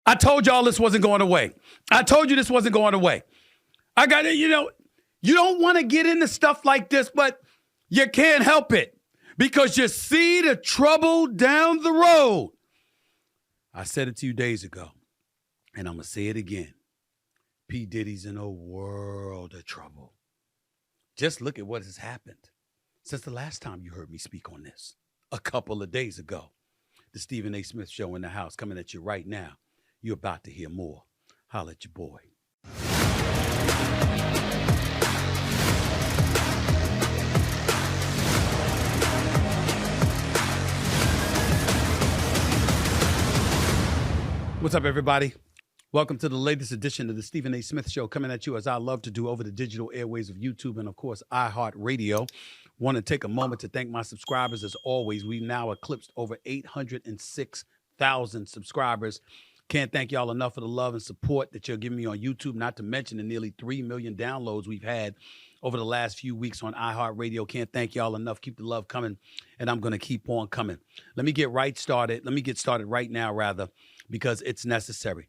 I told y'all this wasn't going away. I told you this wasn't going away. I got it. You don't want to get into stuff like this, but you can't help it because you see the trouble down the road. I said it to you days ago, and I'm going to say it again. P. Diddy's in a world of trouble. Just look at what has happened since the last time you heard me speak on this, a couple of days ago. The Stephen A. Smith Show in the house coming at you right now. You're about to hear more. Holla at your boy. What's up, everybody? Welcome to the latest edition of the Stephen A. Smith Show, coming at you as I love to do over the digital airways of YouTube and, of course, iHeartRadio. Want to take a moment to thank my subscribers as always. We've now eclipsed over 806,000 subscribers. Can't thank y'all enough for the love and support that you're giving me on YouTube, not to mention the nearly 3 million downloads we've had over the last few weeks on iHeartRadio. Can't thank y'all enough. Keep the love coming, and I'm going to keep on coming. Let me get started right now, rather, because it's necessary.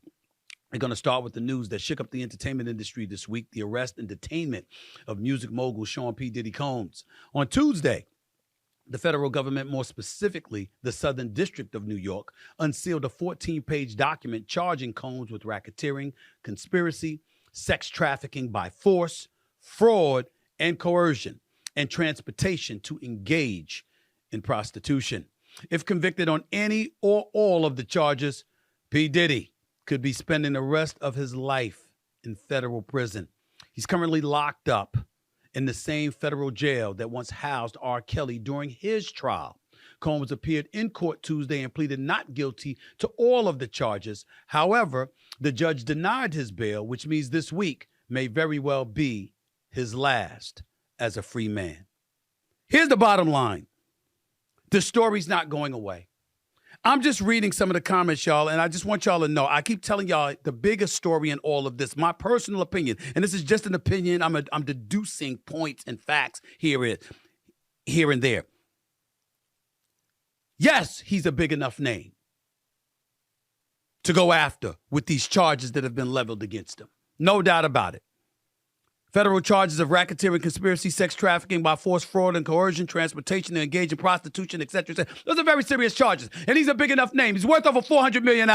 We're going to start with the news that shook up the entertainment industry this week, the arrest and detainment of music mogul Sean P. Diddy Combs. On Tuesday, the federal government, more specifically the Southern District of New York, unsealed a 14-page document charging Combs with racketeering, conspiracy, sex trafficking by force, fraud, and coercion, and transportation to engage in prostitution. If convicted on any or all of the charges, P. Diddy could be spending the rest of his life in federal prison. He's currently locked up in the same federal jail that once housed R. Kelly during his trial. Combs appeared in court Tuesday and pleaded not guilty to all of the charges. However, the judge denied his bail, which means this week may very well be his last as a free man. Here's the bottom line. The story's not going away. I'm just reading some of the comments, y'all, and I just want y'all to know, I keep telling y'all the biggest story in all of this, my personal opinion, and this is just an opinion. I'm deducing points and facts here and there. Yes, he's a big enough name to go after with these charges that have been leveled against him. No doubt about it. Federal charges of racketeering, conspiracy, sex trafficking by force, fraud, and coercion, transportation to engage in prostitution, etc. Those are very serious charges. And he's a big enough name. He's worth over $400 million.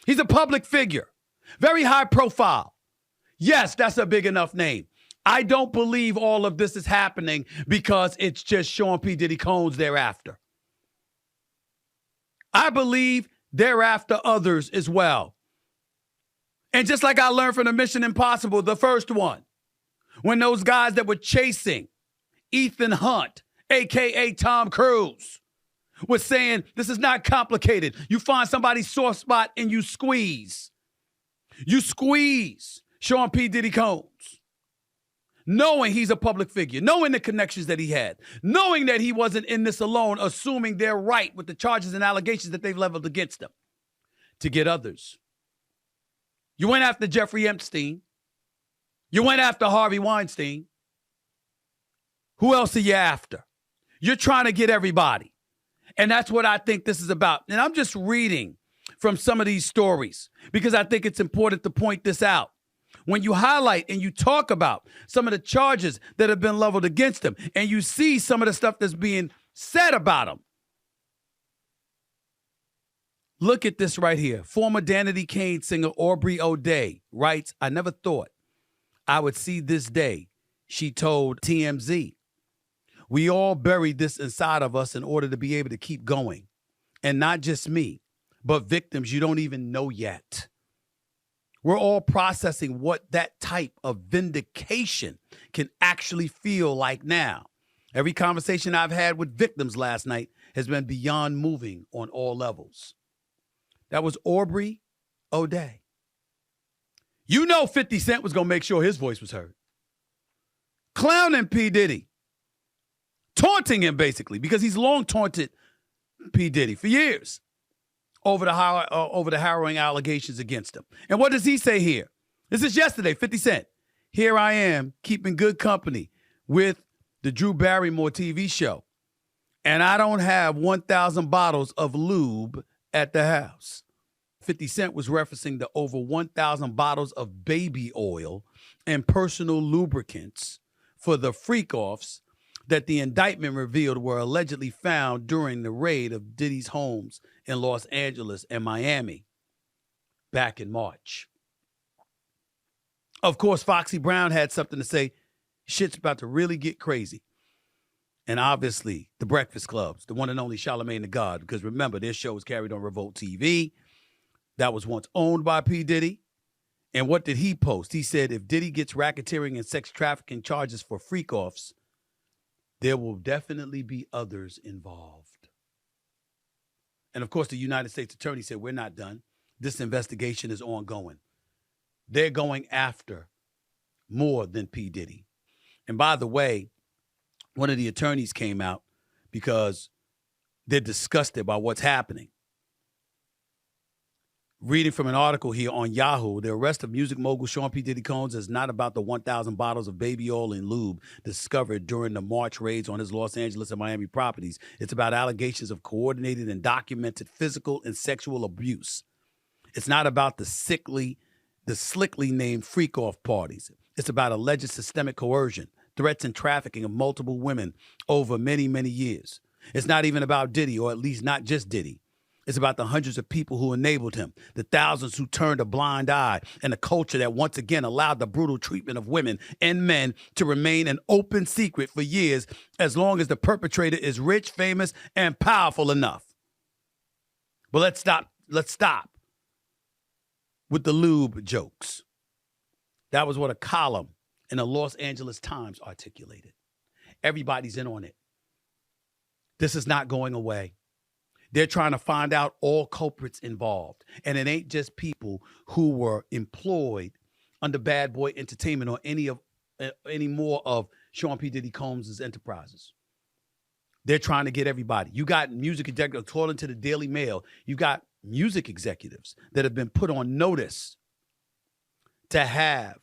He's a public figure. Very high profile. Yes, that's a big enough name. I don't believe all of this is happening because it's just Sean P. Diddy Combs thereafter. I believe thereafter others as well. And just like I learned from the Mission Impossible, the first one, when those guys that were chasing Ethan Hunt, a.k.a. Tom Cruise, was saying, this is not complicated. You find somebody's soft spot and you squeeze. You squeeze Sean P. Diddy Combs, knowing he's a public figure, knowing the connections that he had, knowing that he wasn't in this alone, assuming they're right with the charges and allegations that they've leveled against him, to get others. You went after Jeffrey Epstein. You went after Harvey Weinstein. Who else are you after? You're trying to get everybody. And that's what I think this is about. And I'm just reading from some of these stories because I think it's important to point this out. When you highlight and you talk about some of the charges that have been leveled against him and you see some of the stuff that's being said about him, look at this right here. Former Danity Kane singer Aubrey O'Day writes, I never thought I would see this day, she told TMZ. We all buried this inside of us in order to be able to keep going. And not just me, but victims you don't even know yet. We're all processing what that type of vindication can actually feel like now. Every conversation I've had with victims last night has been beyond moving on all levels. That was Aubrey O'Day. You know 50 Cent was going to make sure his voice was heard. Clowning P. Diddy. Taunting him, basically, because he's long taunted P. Diddy for years over the harrowing allegations against him. And what does he say here? This is yesterday, 50 Cent. Here I am keeping good company with the Drew Barrymore TV show. And I don't have 1,000 bottles of lube at the house. 50 Cent was referencing the over 1,000 bottles of baby oil and personal lubricants for the freak-offs that the indictment revealed were allegedly found during the raid of Diddy's homes in Los Angeles and Miami back in March. Of course, Foxy Brown had something to say. Shit's about to really get crazy. And obviously, the Breakfast Clubs, the one and only Charlamagne the God, because remember, their show was carried on Revolt TV. That was once owned by P. Diddy. And what did he post? He said, if Diddy gets racketeering and sex trafficking charges for freak-offs, there will definitely be others involved. And of course, the United States Attorney said, we're not done. This investigation is ongoing. They're going after more than P. Diddy. And by the way, one of the attorneys came out because they're disgusted by what's happening. Reading from an article here on Yahoo, the arrest of music mogul Sean P. Diddy Combs is not about the 1,000 bottles of baby oil and lube discovered during the March raids on his Los Angeles and Miami properties. It's about allegations of coordinated and documented physical and sexual abuse. It's not about the slickly named freak-off parties. It's about alleged systemic coercion, threats and trafficking of multiple women over many, many years. It's not even about Diddy, or at least not just Diddy. It's about the hundreds of people who enabled him, the thousands who turned a blind eye, and the culture that once again allowed the brutal treatment of women and men to remain an open secret for years, as long as the perpetrator is rich, famous, and powerful enough. But let's stop with the lube jokes. That was what a column in the Los Angeles Times articulated. Everybody's in on it. This is not going away. They're trying to find out all culprits involved. And it ain't just people who were employed under Bad Boy Entertainment or any more of Sean P. Diddy Combs' enterprises. They're trying to get everybody. You got music executives, according to the Daily Mail, you got music executives that have been put on notice to have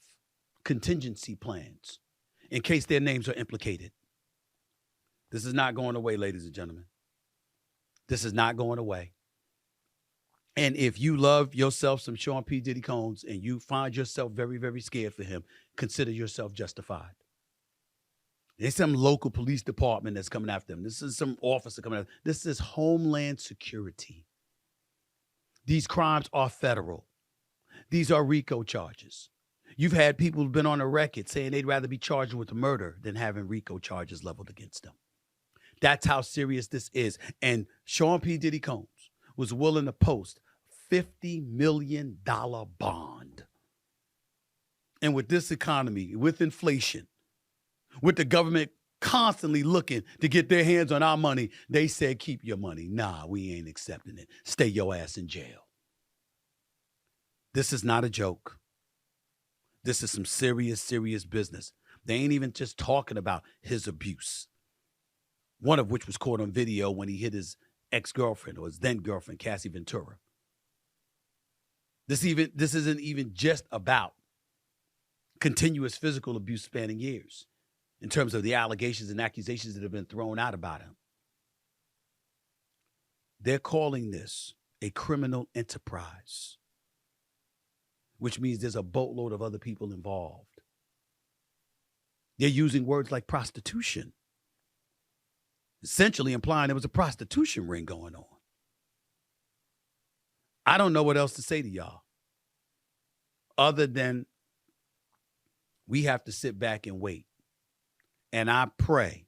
contingency plans in case their names are implicated. This is not going away, ladies and gentlemen. This is not going away. And if you love yourself some Sean P. Diddy Combs and you find yourself very, very scared for him, consider yourself justified. There's some local police department that's coming after him. This is some officer coming after him. This is Homeland Security. These crimes are federal. These are RICO charges. You've had people who've been on a record saying they'd rather be charged with murder than having RICO charges leveled against them. That's how serious this is. And Sean P. Diddy Combs was willing to post $50 million bond. And with this economy, with inflation, with the government constantly looking to get their hands on our money, they said, keep your money. Nah, we ain't accepting it. Stay your ass in jail. This is not a joke. This is some serious, serious business. They ain't even just talking about his abuse. One of which was caught on video when he hit his ex-girlfriend or his then-girlfriend, Cassie Ventura. This isn't even just about continuous physical abuse spanning years in terms of the allegations and accusations that have been thrown out about him. They're calling this a criminal enterprise, which means there's a boatload of other people involved. They're using words like prostitution, essentially implying there was a prostitution ring going on. I don't know what else to say to y'all other than we have to sit back and wait. And I pray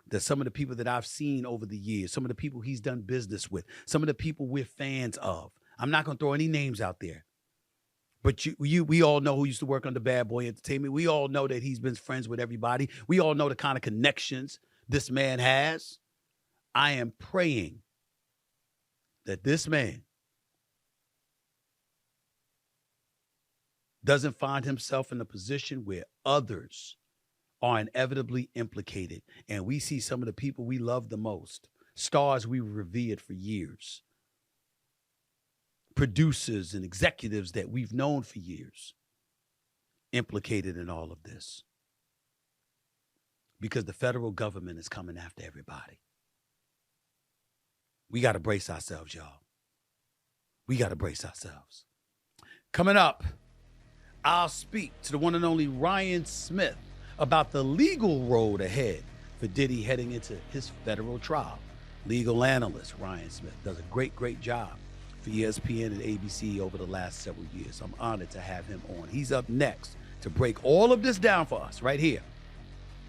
that some of the people that I've seen over the years, some of the people he's done business with, some of the people we're fans of, I'm not going to throw any names out there, but we all know who used to work under Bad Boy Entertainment. We all know that he's been friends with everybody. We all know the kind of connections this man has. I am praying that this man doesn't find himself in a position where others are inevitably implicated. And we see some of the people we love the most, stars we revered for years, producers and executives that we've known for years, implicated in all of this. Because the federal government is coming after everybody. We got to brace ourselves, y'all. We got to brace ourselves. Coming up, I'll speak to the one and only Ryan Smith about the legal road ahead for Diddy heading into his federal trial. Legal analyst Ryan Smith does a great job for ESPN and ABC over the last several years. I'm honored to have him on. He's up next to break all of this down for us right here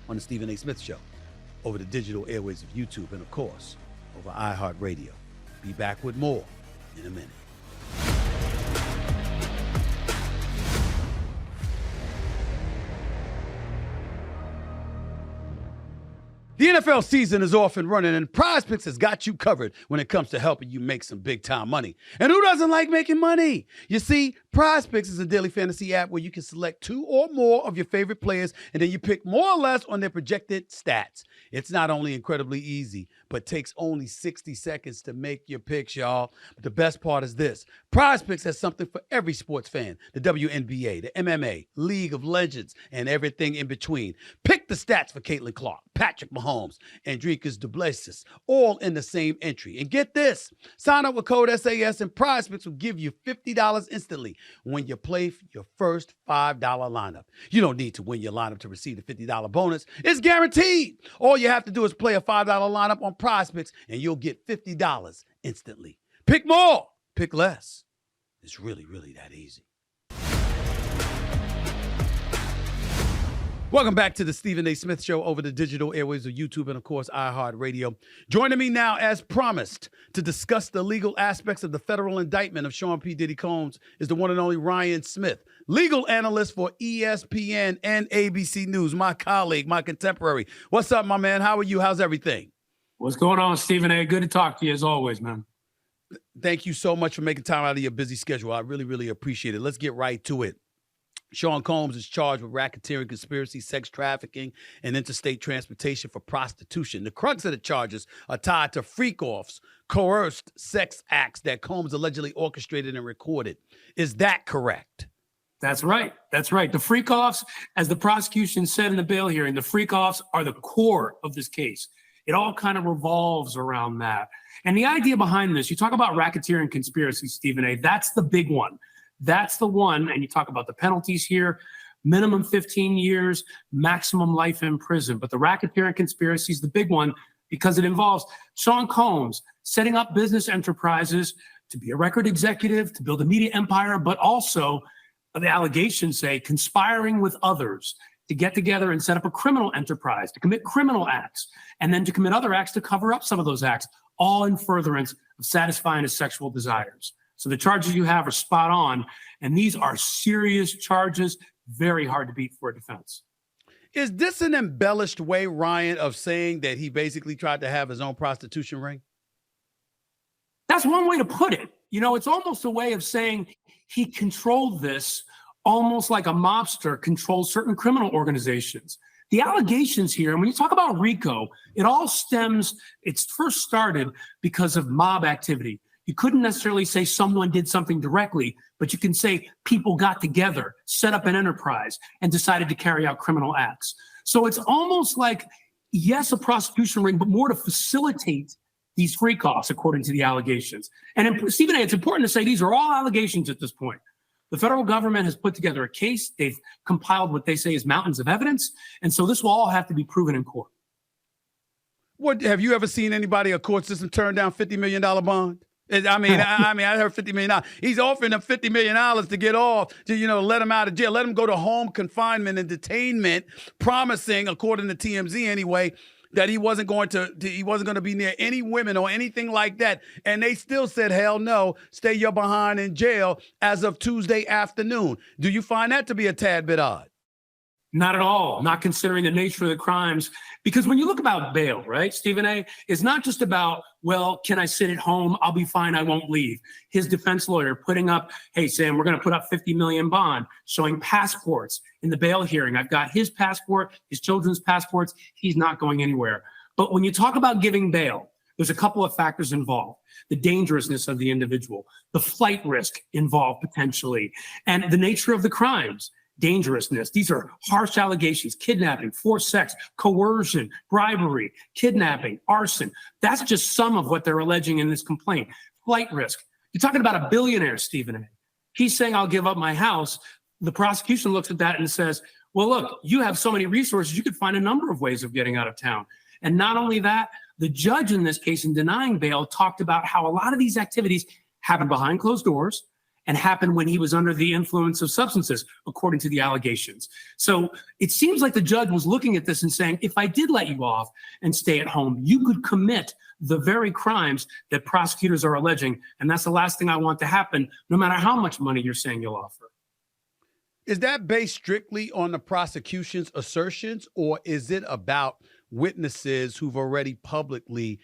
on the Stephen A. Smith Show over the digital airways of YouTube and, of course, over iHeartRadio. Be back with more in a minute. The NFL season is off and running, and PrizePicks has got you covered when it comes to helping you make some big-time money. And who doesn't like making money? You see, PrizePicks is a daily fantasy app where you can select 2 or more of your favorite players, and then you pick more or less on their projected stats. It's not only incredibly easy, but takes only 60 seconds to make your picks, y'all. But the best part is this. PrizePicks has something for every sports fan. The WNBA, the MMA, League of Legends, and everything in between. Pick the stats for Caitlin Clark, Patrick Mahomes, and Dricus Duplessis, all in the same entry. And get this, sign up with code SAS and PrizePicks will give you $50 instantly when you play your first $5 lineup. You don't need to win your lineup to receive the $50 bonus. It's guaranteed. All you have to do is play a $5 lineup on PrizePicks and you'll get $50 instantly. Pick more, pick less. It's really that easy. Welcome back to the Stephen A. Smith Show over the digital airwaves of YouTube and, of course, iHeartRadio. Joining me now, as promised, to discuss the legal aspects of the federal indictment of Sean P. Diddy Combs is the one and only Ryan Smith, legal analyst for ESPN and ABC News, my colleague, my contemporary. What's up, my man? How are you? How's everything? What's going on, Stephen A? Good to talk to you as always, man. Thank you so much for making time out of your busy schedule. I really appreciate it. Let's get right to it. Sean Combs is charged with racketeering, conspiracy, sex trafficking, and interstate transportation for prostitution. The crux of the charges are tied to freak-offs, coerced sex acts that Combs allegedly orchestrated and recorded. Is that correct? That's right. That's right. The freak-offs, as the prosecution said in the bail hearing, the freak-offs are the core of this case. It all kind of revolves around that. And the idea behind this, you talk about racketeering conspiracy, Stephen A., that's the big one. That's the one, and you talk about the penalties here, minimum 15 years, maximum life in prison. But the racketeering conspiracy is the big one because it involves Sean Combs setting up business enterprises to be a record executive, to build a media empire, but also, the allegations say, conspiring with others to get together and set up a criminal enterprise, to commit criminal acts, and then to commit other acts to cover up some of those acts, all in furtherance of satisfying his sexual desires. So the charges you have are spot on, and these are serious charges, very hard to beat for a defense. Is this an embellished way, Ryan, of saying that he basically tried to have his own prostitution ring? That's one way to put it. You know, it's almost a way of saying he controlled this almost like a mobster controls certain criminal organizations. The allegations here, and when you talk about RICO, it all stems, it's first started because of mob activity. You couldn't necessarily say someone did something directly, but you can say people got together, set up an enterprise, and decided to carry out criminal acts. So it's almost like, yes, a prosecution ring, but more to facilitate these freak-offs, according to the allegations. And Stephen A., it's important to say these are all allegations at this point. The federal government has put together a case. They've compiled what they say is mountains of evidence. And so this will all have to be proven in court. What, have you ever seen anybody, a court system, turn down $50 million bond? I mean, I heard $50 million. He's offering them $50 million to get off, to, let him out of jail, let him go to home confinement and detainment, promising, according to TMZ anyway, that he wasn't going to be near any women or anything like that. And they still said, hell no, stay your behind in jail as of Tuesday afternoon. Do you find that to be a tad bit odd? Not at all, not considering the nature of the crimes. Because when you look about bail, right, Stephen A., it's not just about, well, can I sit at home? I'll be fine. I won't leave. His defense lawyer putting up, hey, Sam, we're going to put up $50 million bond, showing passports in the bail hearing. I've got his passport, his children's passports. He's not going anywhere. But when you talk about giving bail, there's a couple of factors involved. The dangerousness of the individual, the flight risk involved potentially, and the nature of the crimes. Dangerousness. These are harsh allegations: kidnapping, forced sex, coercion, bribery, kidnapping, arson. That's just some of what they're alleging in this complaint. Flight risk. You're talking about a billionaire, Stephen A. He's saying, I'll give up my house. The prosecution looks at that and says, well, look, you have so many resources, you could find a number of ways of getting out of town. And not only that, the judge in this case in denying bail talked about how a lot of these activities happened behind closed doors and happened when he was under the influence of substances, according to the allegations. So it seems like the judge was looking at this and saying, if I did let you off and stay at home, you could commit the very crimes that prosecutors are alleging. And that's the last thing I want to happen, no matter how much money you're saying you'll offer. Is that based strictly on the prosecution's assertions, or is it about witnesses who've already publicly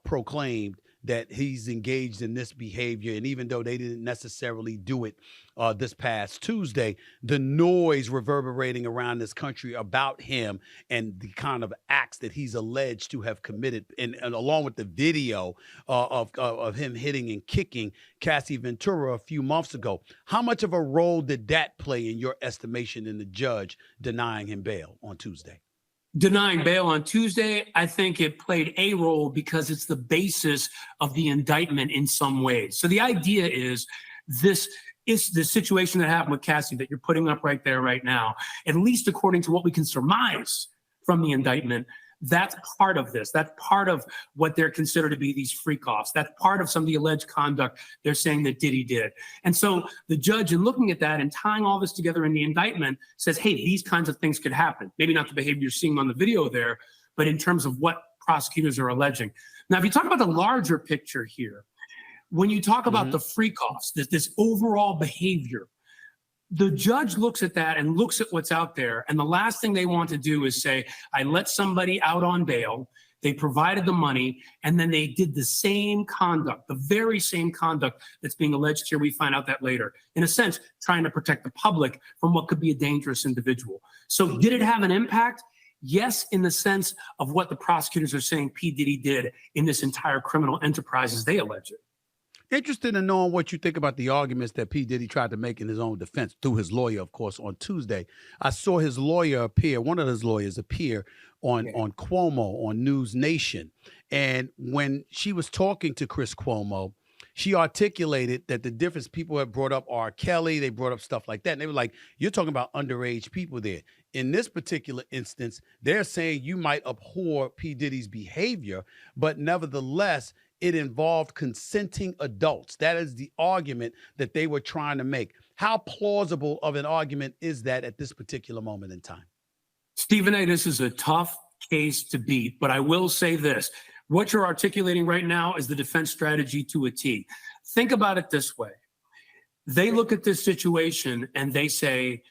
proclaimed that he's engaged in this behavior? And even though they didn't necessarily do it this past Tuesday, the noise reverberating around this country about him and the kind of acts that he's alleged to have committed, and along with the video of him hitting and kicking Cassie Ventura a few months ago, how much of a role did that play in your estimation in the judge denying him bail on Tuesday? Denying bail on Tuesday, I think it played a role because it's the basis of the indictment in some ways. So the idea is this is the situation that happened with Cassie that you're putting up right there right now, at least according to what we can surmise from the indictment. That's part of this. That's part of what they're considered to be these freak-offs. That's part of some of the alleged conduct they're saying that Diddy did. And so the judge, in looking at that and tying all this together in the indictment, says, hey, these kinds of things could happen. Maybe not the behavior you're seeing on the video there, but in terms of what prosecutors are alleging. Now, if you talk about the larger picture here, when you talk about the freak-offs, this overall behavior, the judge looks at that and looks at what's out there. And the last thing they want to do is say, I let somebody out on bail, they provided the money, and then they did the same conduct, the very same conduct that's being alleged here. We find out that later. In a sense, trying to protect the public from what could be a dangerous individual. So did it have an impact? Yes, in the sense of what the prosecutors are saying P. Diddy did in this entire criminal enterprise as they allege it. Interested in knowing what you think about the arguments that P. Diddy tried to make in his own defense through his lawyer, of course, on Tuesday. I saw his lawyer appear, one of his lawyers appear on Cuomo on News Nation. And when she was talking to Chris Cuomo, she articulated that the difference people have brought up R. Kelly, they brought up stuff like that. And they were like, you're talking about underage people there. In this particular instance, they're saying you might abhor P. Diddy's behavior, but nevertheless, it involved consenting adults. That is the argument that they were trying to make. How plausible of an argument is that at this particular moment in time? Stephen A., this is a tough case to beat, but I will say this. What you're articulating right now is the defense strategy to a T. Think about it this way. They look at this situation and they say,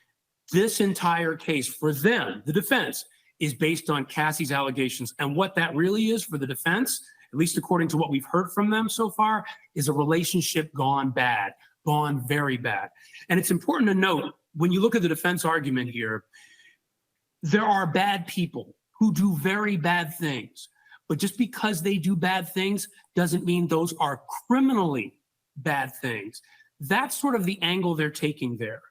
this entire case for them, the defense, is based on Cassie's allegations. And what that really is for the defense, at least according to what we've heard from them so far, is a relationship gone bad, gone very bad. And it's important to note, when you look at the defense argument here, there are bad people who do very bad things. But just because they do bad things doesn't mean those are criminally bad things. That's sort of the angle they're taking there.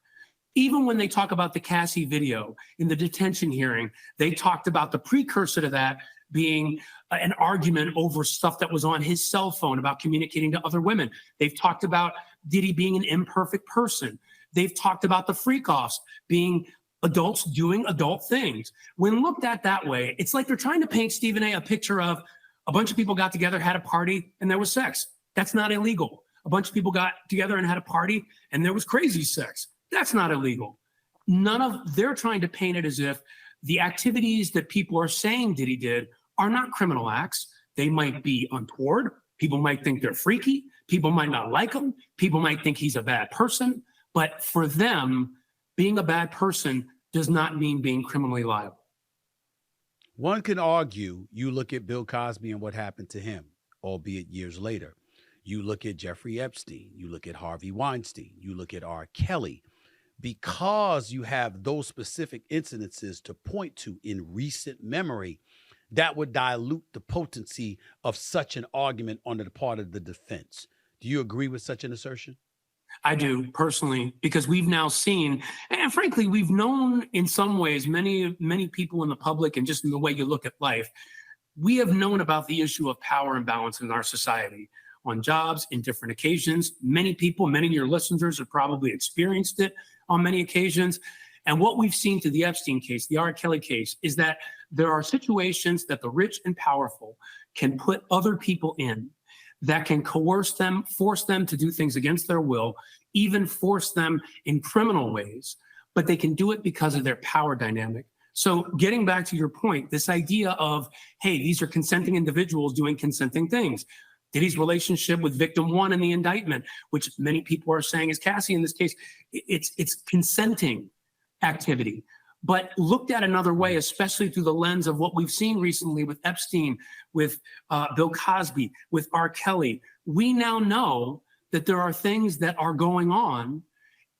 Even when they talk about the Cassie video in the detention hearing, they talked about the precursor to that being an argument over stuff that was on his cell phone about communicating to other women. They've talked about Diddy being an imperfect person. They've talked about the freak-offs being adults doing adult things. When looked at that way, it's like they're trying to paint, Stephen A., a picture of a bunch of people got together, had a party, and there was sex. That's not illegal. A bunch of people got together and had a party, and there was crazy sex. That's not illegal. They're trying to paint it as if the activities that people are saying Diddy did are not criminal acts. They might be untoward. People might think they're freaky. People might not like him. People might think he's a bad person. But for them, being a bad person does not mean being criminally liable. One can argue, you look at Bill Cosby and what happened to him, albeit years later. You look at Jeffrey Epstein. You look at Harvey Weinstein. You look at R. Kelly. Because you have those specific incidences to point to in recent memory, that would dilute the potency of such an argument on the part of the defense. Do you agree with such an assertion? I do, personally, because we've now seen, and frankly, we've known in some ways, many people in the public and just in the way you look at life, we have known about the issue of power imbalance in our society, on jobs in different occasions. Many people, many of your listeners have probably experienced it on many occasions. And what we've seen through the Epstein case, the R. Kelly case, is that there are situations that the rich and powerful can put other people in that can coerce them, force them to do things against their will, even force them in criminal ways, but they can do it because of their power dynamic. So getting back to your point, this idea of, hey, these are consenting individuals doing consenting things. Diddy's relationship with victim one in the indictment, which many people are saying is Cassie in this case, it's consenting activity. But looked at another way, especially through the lens of what we've seen recently with Epstein, with Bill Cosby, with R. Kelly, we now know that there are things that are going on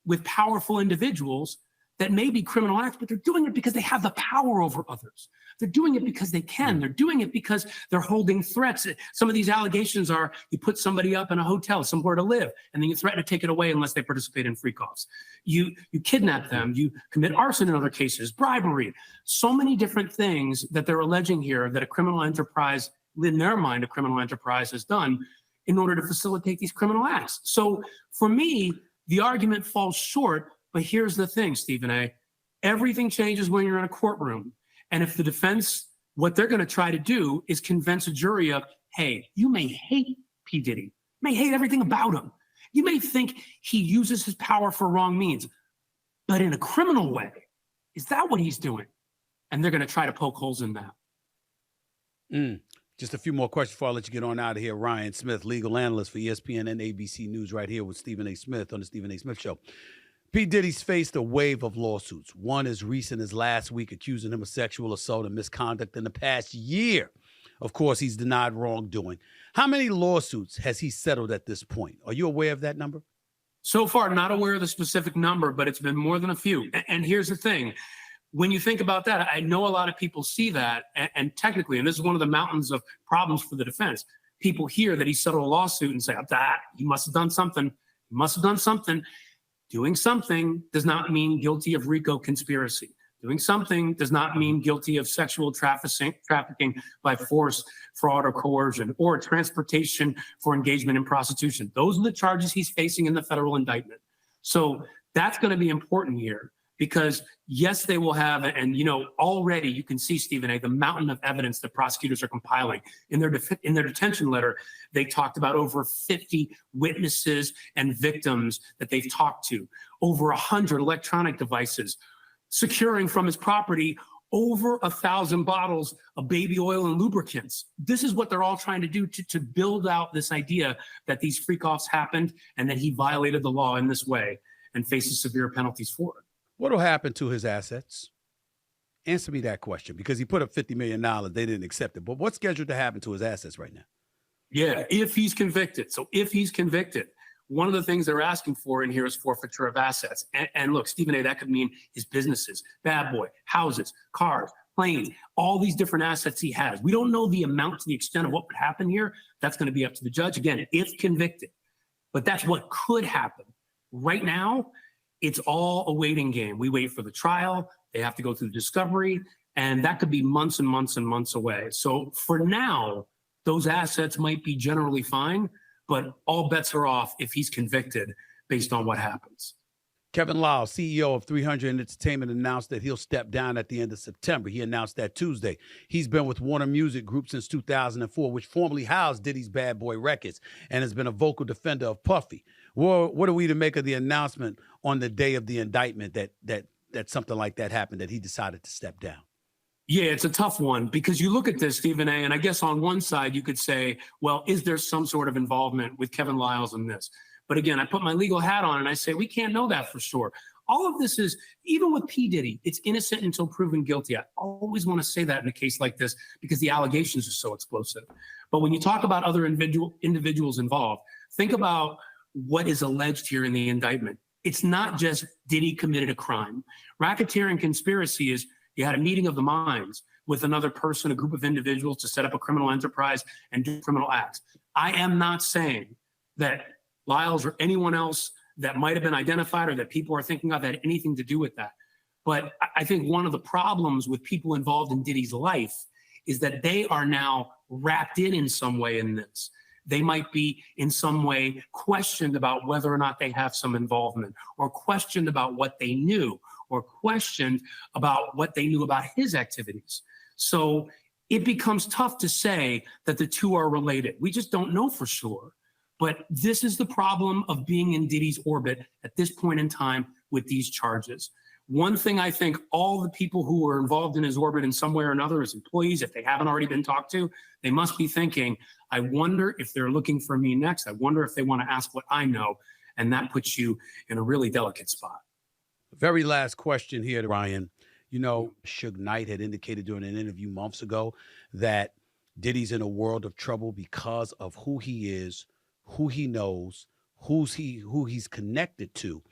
with powerful individuals that may be criminal acts, but they're doing it because they have the power over others. They're doing it because they can. They're doing it because they're holding threats. Some of these allegations are you put somebody up in a hotel, somewhere to live, and then you threaten to take it away unless they participate in freak-offs. You kidnap them. You commit arson in other cases, bribery. So many different things that they're alleging here that a criminal enterprise, in their mind, a criminal enterprise has done in order to facilitate these criminal acts. So for me, the argument falls short. But here's the thing, Stephen A. Everything changes when you're in a courtroom. And if the defense, what they're going to try to do is convince a jury of, hey, you may hate P. Diddy, may hate everything about him. You may think he uses his power for wrong means, but in a criminal way. Is that what he's doing? And they're going to try to poke holes in that. Just a few more questions before I let you get on out of here. Ryan Smith, legal analyst for ESPN and ABC News, right here with Stephen A. Smith on the Stephen A. Smith Show. P. Diddy's faced a wave of lawsuits, one as recent as last week accusing him of sexual assault and misconduct in the past year. Of course, he's denied wrongdoing. How many lawsuits has he settled at this point? Are you aware of that number? So far, not aware of the specific number, but it's been more than a few. And here's the thing. When you think about that, I know a lot of people see that, and technically, and this is one of the mountains of problems for the defense, people hear that he settled a lawsuit and say, you must have done something. You must have done something. Doing something does not mean guilty of RICO conspiracy. Doing something does not mean guilty of sexual trafficking by force, fraud, or coercion, or transportation for engagement in prostitution. Those are the charges he's facing in the federal indictment. So that's going to be important here because, yes, they will have, and already you can see, Stephen A., the mountain of evidence that prosecutors are compiling. In their detention letter, they talked about over 50 witnesses and victims that they've talked to, over 100 electronic devices, securing from his property over 1,000 bottles of baby oil and lubricants. This is what they're all trying to do to build out this idea that these freak-offs happened and that he violated the law in this way and faces severe penalties for it. What will happen to his assets? Answer me that question, because he put up $50 million. They didn't accept it. But what's scheduled to happen to his assets right now? Yeah, if he's convicted. So if he's convicted, one of the things they're asking for in here is forfeiture of assets. And look, Stephen A., that could mean his businesses, bad boy, houses, cars, planes, all these different assets he has. We don't know the amount to the extent of what would happen here. That's going to be up to the judge. Again, if convicted. But that's what could happen. Right now, it's all a waiting game. We wait for the trial. They have to go through the discovery, and that could be months and months and months away. So for now, those assets might be generally fine, but all bets are off if he's convicted based on what happens. Kevin Lyles, CEO of 300 Entertainment, announced that he'll step down at the end of September. He announced that Tuesday. He's been with Warner Music Group since 2004, which formerly housed Diddy's Bad Boy Records, and has been a vocal defender of Puffy. Well, what are we to make of the announcement on the day of the indictment that something like that happened, that he decided to step down? Yeah, it's a tough one because you look at this, Stephen A., and I guess on one side you could say, well, is there some sort of involvement with Kevin Lyles in this? But again, I put my legal hat on and I say, we can't know that for sure. All of this is, even with P. Diddy, it's innocent until proven guilty. I always want to say that in a case like this because the allegations are so explosive. But when you talk about other individuals involved, think about what is alleged here in the indictment. It's not just Diddy committed a crime. Racketeering conspiracy is you had a meeting of the minds with another person, a group of individuals to set up a criminal enterprise and do criminal acts. I am not saying that Lyles or anyone else that might have been identified or that people are thinking of had anything to do with that. But I think one of the problems with people involved in Diddy's life is that they are now wrapped in some way in this. they might be in some way questioned about whether or not they have some involvement, or questioned about what they knew, or questioned about what they knew about his activities. So it becomes tough to say that the two are related. We just don't know for sure. But this is the problem of being in Diddy's orbit at this point in time with these charges. One thing I think all the people who are involved in his orbit in some way or another as employees, if they haven't already been talked to, they must be thinking, I wonder if they're looking for me next. I wonder if they want to ask what I know. And that puts you in a really delicate spot. Very last question here, Ryan. You know, Suge Knight had indicated during an interview months ago that Diddy's in a world of trouble because of who he is, who he knows, who he's connected to,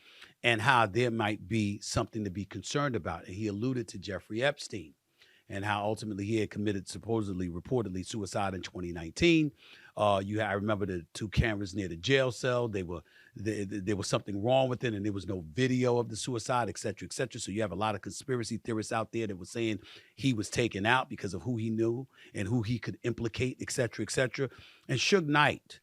and how there might be something to be concerned about. And he alluded to Jeffrey Epstein and how ultimately he had committed reportedly suicide in 2019. I remember the two cameras near the jail cell. There was something wrong with it, and there was no video of the suicide, et cetera, et cetera. So you have a lot of conspiracy theorists out there that were saying he was taken out because of who he knew and who he could implicate, et cetera, et cetera. And Suge Knight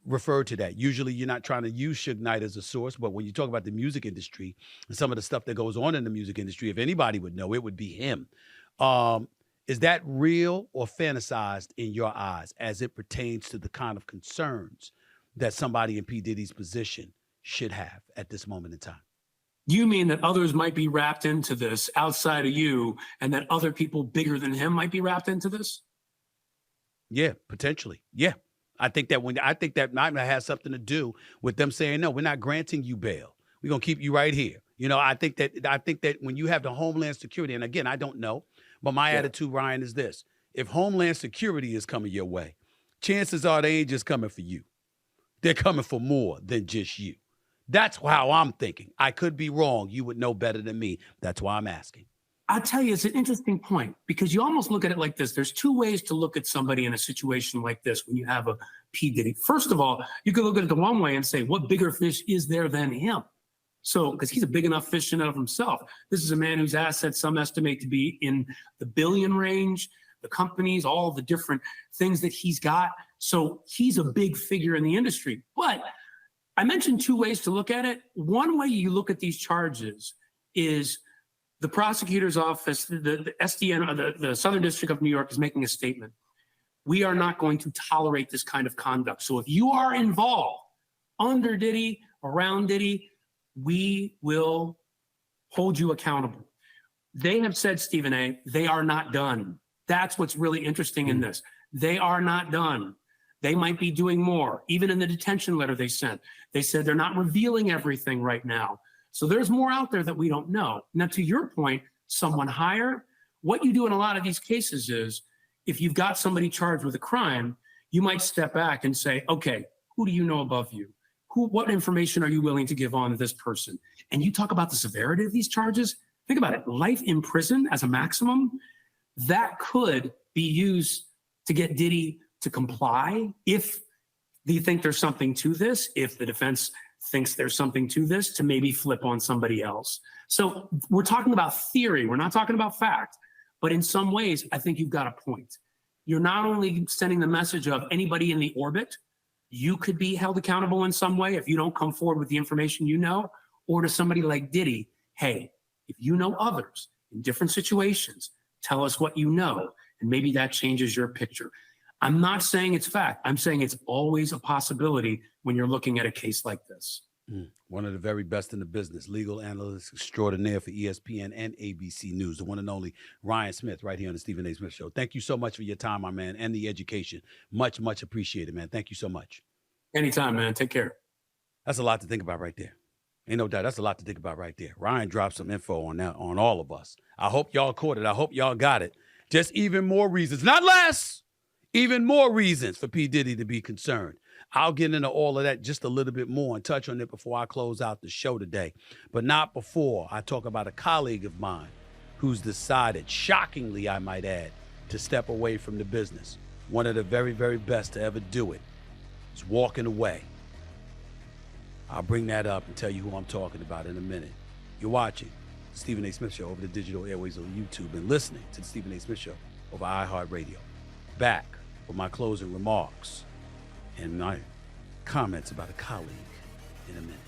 referred to that. Usually you're not trying to use Suge Knight as a source, but when you talk about the music industry and some of the stuff that goes on in the music industry, if anybody would know, it would be him. Is that real or fantasized in your eyes as it pertains to the kind of concerns that somebody in P. Diddy's position should have at this moment in time? You mean that others might be wrapped into this outside of you, and that other people bigger than him might be wrapped into this? Yeah, potentially. Yeah. I think that might have something to do with them saying, no, we're not granting you bail. We're going to keep you right here. You know, I think that when you have the Homeland Security, and again, I don't know, but my attitude, Ryan, is this. If Homeland Security is coming your way, chances are they ain't just coming for you. They're coming for more than just you. That's how I'm thinking. I could be wrong. You would know better than me. That's why I'm asking. I'll tell you, it's an interesting point, because you almost look at it like this. There's two ways to look at somebody in a situation like this when you have a P. Diddy. First of all, you could look at it the one way and say, what bigger fish is there than him? So, because he's a big enough fish in and of himself. This is a man whose assets some estimate to be in the billion range, the companies, all the different things that he's got. So he's a big figure in the industry. But I mentioned two ways to look at it. One way you look at these charges is the prosecutor's office, the SDN, the Southern District of New York, is making a statement. We are not going to tolerate this kind of conduct. So if you are involved under Diddy, around Diddy, we will hold you accountable. They have said, Stephen A., they are not done. That's what's really interesting in this. They are not done. They might be doing more. Even in the detention letter they sent, they said they're not revealing everything right now. So there's more out there that we don't know. Now, to your point, someone higher, what you do in a lot of these cases is, if you've got somebody charged with a crime, you might step back and say, okay, who do you know above you? What information are you willing to give on to this person? And you talk about the severity of these charges. Think about it. Life in prison as a maximum, that could be used to get Diddy to comply if they think there's something to this, if the defense thinks there's something to this, to maybe flip on somebody else. So we're talking about theory. We're not talking about fact. But in some ways, I think you've got a point. You're not only sending the message of anybody in the orbit, you could be held accountable in some way if you don't come forward with the information you know, or to somebody like Diddy, hey, if you know others in different situations, tell us what you know, and maybe that changes your picture. I'm not saying it's fact. I'm saying it's always a possibility when you're looking at a case like this. One of the very best in the business, legal analyst extraordinaire for ESPN and ABC News, the one and only Ryan Smith, right here on the Stephen A. Smith Show. Thank you so much for your time, my man, and the education. Much, much appreciated, man. Thank you so much. Anytime, man. Take care. That's a lot to think about right there. Ain't no doubt. That's a lot to think about right there. Ryan dropped some info on that, on all of us. I hope y'all caught it. I hope y'all got it. Just even more reasons, not less, even more reasons for P. Diddy to be concerned. I'll get into all of that just a little bit more and touch on it before I close out the show today. But not before I talk about a colleague of mine who's decided, shockingly I might add, to step away from the business. One of the very, very best to ever do it. Is walking away. I'll bring that up and tell you who I'm talking about in a minute. You're watching the Stephen A. Smith Show over the digital airways on YouTube and listening to the Stephen A. Smith Show over iHeartRadio. Back with my closing remarks and my comments about a colleague in a minute.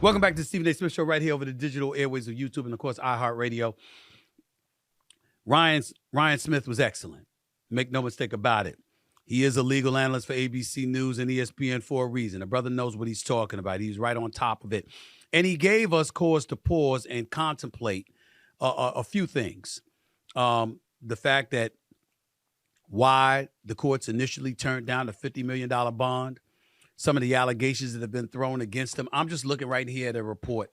Welcome back to the Stephen A. Smith Show right here over the digital airways of YouTube and, of course, iHeartRadio. Ryan Smith was excellent. Make no mistake about it. He is a legal analyst for ABC News and ESPN for a reason. The brother knows what he's talking about. He's right on top of it. And he gave us cause to pause and contemplate a few things. The fact that why the courts initially turned down a $50 million bond, some of the allegations that have been thrown against him. I'm just looking right here at a report.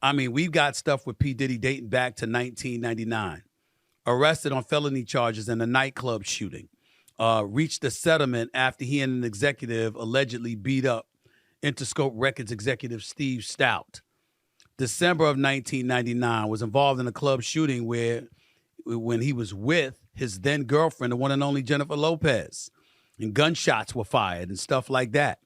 I mean, we've got stuff with P. Diddy dating back to 1999. Arrested on felony charges in a nightclub shooting. Reached a settlement after he and an executive allegedly beat up Interscope Records executive Steve Stout. December of 1999 was involved in a club shooting when he was with his then girlfriend, the one and only Jennifer Lopez. And gunshots were fired and stuff like that.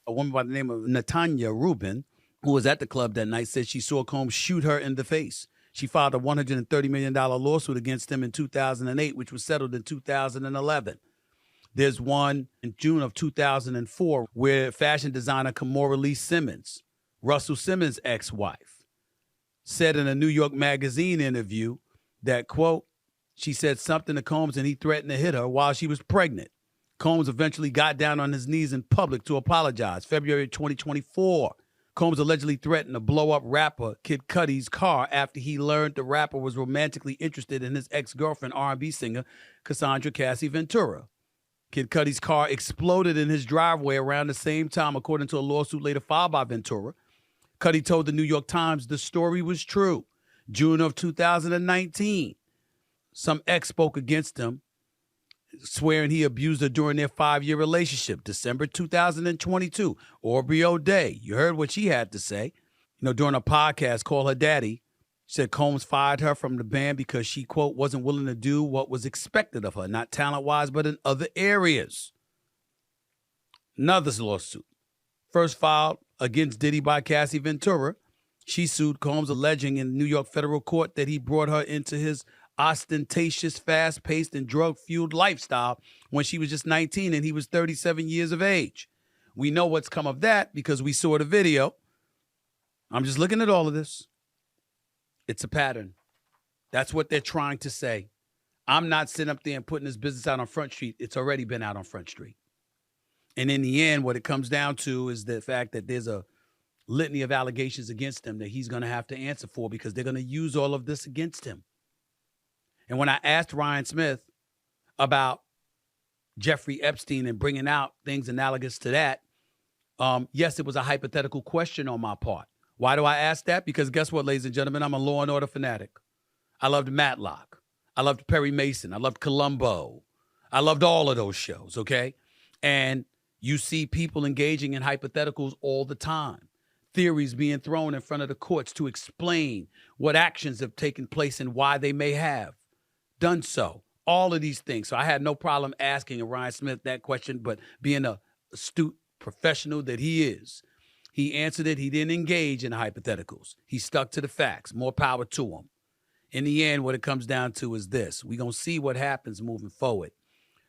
A woman by the name of Natanya Rubin, who was at the club that night, said she saw Combs shoot her in the face. She filed a $130 million lawsuit against him in 2008, which was settled in 2011. There's one in June of 2004 where fashion designer Kimora Lee Simmons, Russell Simmons' ex-wife, said in a New York Magazine interview that, quote, she said something to Combs and he threatened to hit her while she was pregnant. Combs eventually got down on his knees in public to apologize. February 2024, Combs allegedly threatened to blow up rapper Kid Cudi's car after he learned the rapper was romantically interested in his ex-girlfriend, R&B singer Cassandra Cassie Ventura. Kid Cudi's car exploded in his driveway around the same time, according to a lawsuit later filed by Ventura. Cudi told the New York Times the story was true. June of 2019, some ex spoke against him, swearing he abused her during their 5-year relationship. December 2022, Aubrey O'Day, you heard what she had to say. You know, during a podcast, Call Her Daddy, she said Combs fired her from the band because she, quote, wasn't willing to do what was expected of her, not talent-wise, but in other areas. Another lawsuit, first filed against Diddy by Cassie Ventura. She sued Combs, alleging in New York federal court that he brought her into his ostentatious, fast-paced, and drug-fueled lifestyle when she was just 19 and he was 37 years of age. We know what's come of that because we saw the video. I'm just looking at all of this. It's a pattern. That's what they're trying to say. I'm not sitting up there and putting this business out on Front Street. It's already been out on Front Street. And in the end, what it comes down to is the fact that there's a litany of allegations against him that he's going to have to answer for because they're going to use all of this against him. And when I asked Ryan Smith about Jeffrey Epstein and bringing out things analogous to that, yes, it was a hypothetical question on my part. Why do I ask that? Because guess what, ladies and gentlemen? I'm a Law and Order fanatic. I loved Matlock. I loved Perry Mason. I loved Columbo. I loved all of those shows, okay? And you see people engaging in hypotheticals all the time. Theories being thrown in front of the courts to explain what actions have taken place and why they may have done so. All of these things. So I had no problem asking Ryan Smith that question, but being an astute professional that he is, he answered it. He didn't engage in hypotheticals. He stuck to the facts. More power to him. In the end, what it comes down to is this. We're going to see what happens moving forward.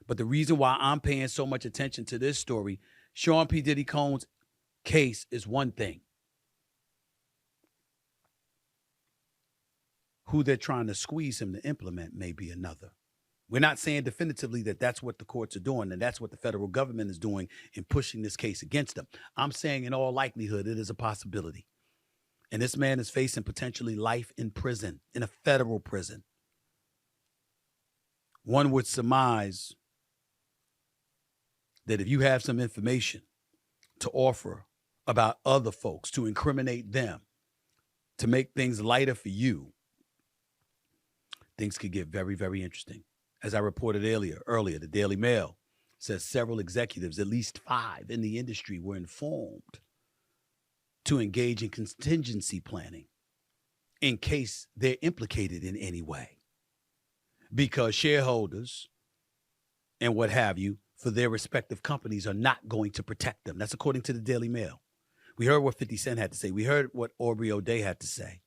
But the reason why I'm paying so much attention to this story, Sean P. Diddy Combs' case is one thing. Who they're trying to squeeze him to implement may be another. We're not saying definitively that that's what the courts are doing and that's what the federal government is doing in pushing this case against them. I'm saying in all likelihood, it is a possibility. And this man is facing potentially life in prison, in a federal prison. One would surmise that if you have some information to offer about other folks, to incriminate them, to make things lighter for you, things could get very, very interesting. As I reported earlier, the Daily Mail says several executives, at least 5 in the industry, were informed to engage in contingency planning in case they're implicated in any way. Because shareholders and what have you for their respective companies are not going to protect them. That's according to the Daily Mail. We heard what 50 Cent had to say. We heard what Aubrey O'Day had to say.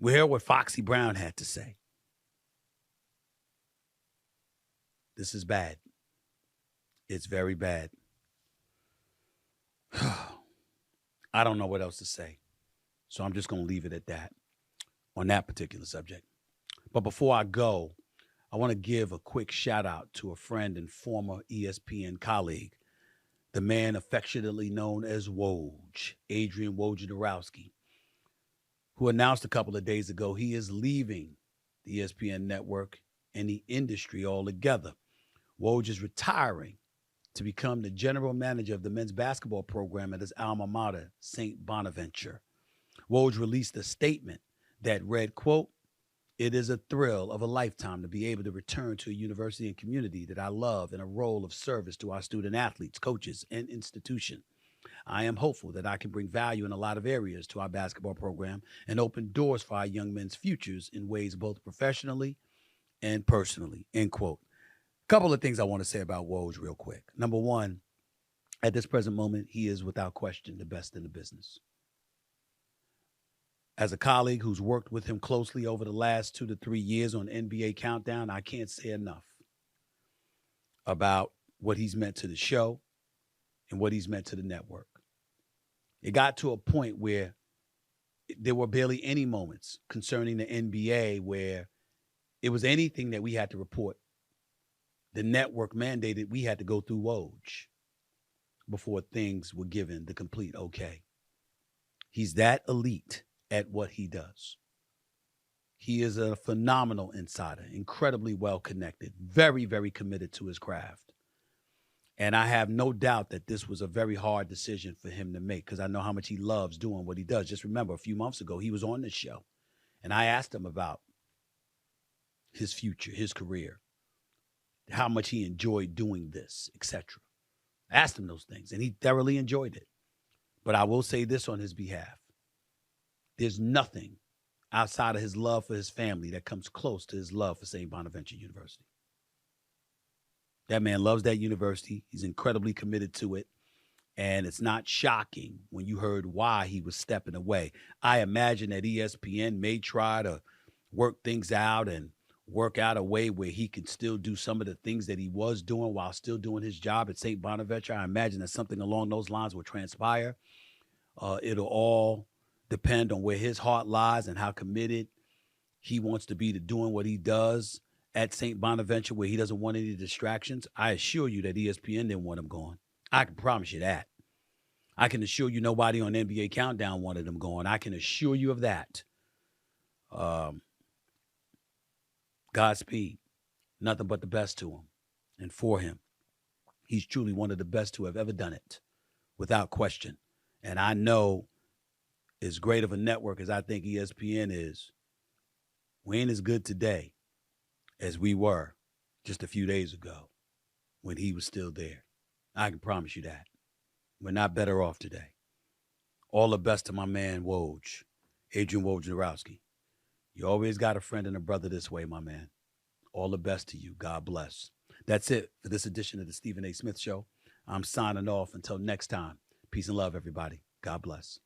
We heard what Foxy Brown had to say. This is bad. It's very bad. I don't know what else to say. So I'm just going to leave it at that on that particular subject. But before I go, I want to give a quick shout out to a friend and former ESPN colleague, the man affectionately known as Woj, Adrian Wojnarowski, who announced a couple of days ago he is leaving the ESPN network and the industry altogether. Woj is retiring to become the general manager of the men's basketball program at his alma mater, St. Bonaventure. Woj released a statement that read, quote, "It is a thrill of a lifetime to be able to return to a university and community that I love in a role of service to our student athletes, coaches, and institution. I am hopeful that I can bring value in a lot of areas to our basketball program and open doors for our young men's futures in ways both professionally and personally," end quote. Couple of things I want to say about Woj real quick. Number one, at this present moment, he is without question the best in the business. As a colleague who's worked with him closely over the last 2 to 3 years on NBA Countdown, I can't say enough about what he's meant to the show and what he's meant to the network. It got to a point where there were barely any moments concerning the NBA where it was anything that we had to report. The network mandated we had to go through Woj before things were given the complete okay. He's that elite at what he does. He is a phenomenal insider, incredibly well connected, very, very committed to his craft. And I have no doubt that this was a very hard decision for him to make because I know how much he loves doing what he does. Just remember, a few months ago, he was on this show, and I asked him about his future, his career, how much he enjoyed doing this, etc. I asked him those things, and he thoroughly enjoyed it. But I will say this on his behalf. There's nothing outside of his love for his family that comes close to his love for St. Bonaventure University. That man loves that university. He's incredibly committed to it. And it's not shocking when you heard why he was stepping away. I imagine that ESPN may try to work things out and work out a way where he can still do some of the things that he was doing while still doing his job at St. Bonaventure. I imagine that something along those lines will transpire. It'll all depend on where his heart lies and how committed he wants to be to doing what he does at St. Bonaventure, where he doesn't want any distractions. I assure you that ESPN didn't want him going. I can promise you that. I can assure you nobody on NBA Countdown wanted him going. I can assure you of that. Godspeed. Nothing but the best to him and for him. He's truly one of the best to have ever done it, without question. And I know, as great of a network as I think ESPN is, we ain't as good today as we were just a few days ago when he was still there. I can promise you that. We're not better off today. All the best to my man, Woj, Adrian Wojnarowski. You always got a friend and a brother this way, my man. All the best to you. God bless. That's it for this edition of the Stephen A. Smith Show. I'm signing off until next time. Peace and love, everybody. God bless.